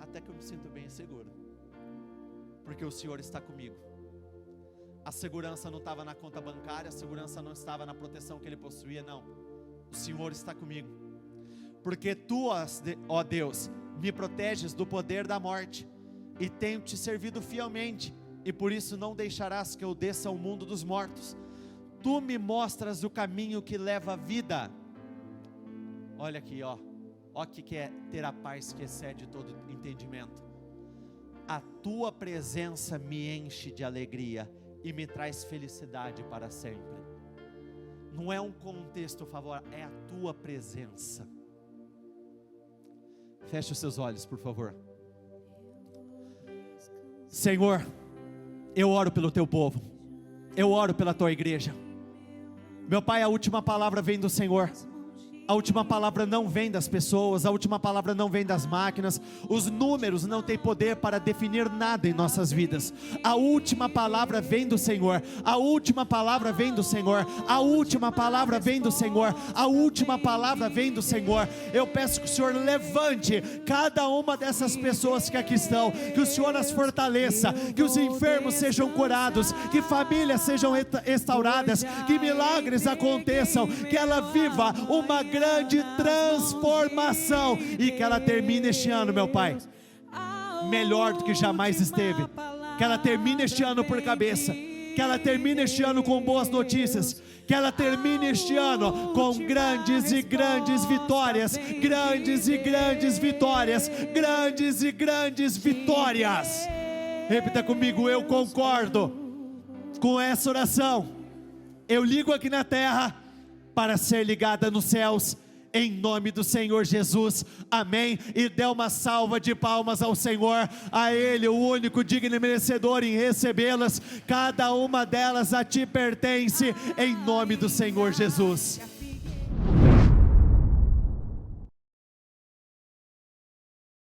até que eu me sinto bem seguro. Porque o Senhor está comigo. A segurança não estava na conta bancária, a segurança não estava na proteção que ele possuía, não. O Senhor está comigo. Porque tu, ó Deus, me proteges do poder da morte, e tenho te servido fielmente, e por isso não deixarás que eu desça ao mundo dos mortos. Tu me mostras o caminho que leva à vida. Olha aqui, ó o que é ter a paz que excede todo entendimento. A tua presença me enche de alegria e me traz felicidade para sempre. Não é um contexto favorável, é a tua presença. Feche os seus olhos, por favor. Senhor, eu oro pelo teu povo, eu oro pela tua igreja. Meu Pai, a última palavra vem do Senhor. A última palavra não vem das pessoas, a última palavra não vem das máquinas. Os números não têm poder para definir nada em nossas vidas. A última palavra vem do Senhor. A última palavra vem do Senhor. A última palavra vem do Senhor. A última palavra vem do Senhor. Eu peço que o Senhor levante cada uma dessas pessoas que aqui estão, que o Senhor as fortaleça, que os enfermos sejam curados, que famílias sejam restauradas, que milagres aconteçam, que ela viva uma grande transformação e que ela termine este ano, meu Pai, melhor do que jamais esteve. Que ela termine este ano por cabeça, que ela termine este ano com boas notícias, que ela termine este ano com grandes e grandes vitórias, grandes e grandes vitórias, grandes e grandes vitórias. Repita comigo: eu concordo com essa oração. Eu ligo aqui na terra para ser ligada nos céus, em nome do Senhor Jesus, amém. E dê uma salva de palmas ao Senhor, a Ele, o único digno e merecedor em recebê-las. Cada uma delas a ti pertence, em nome do Senhor Jesus.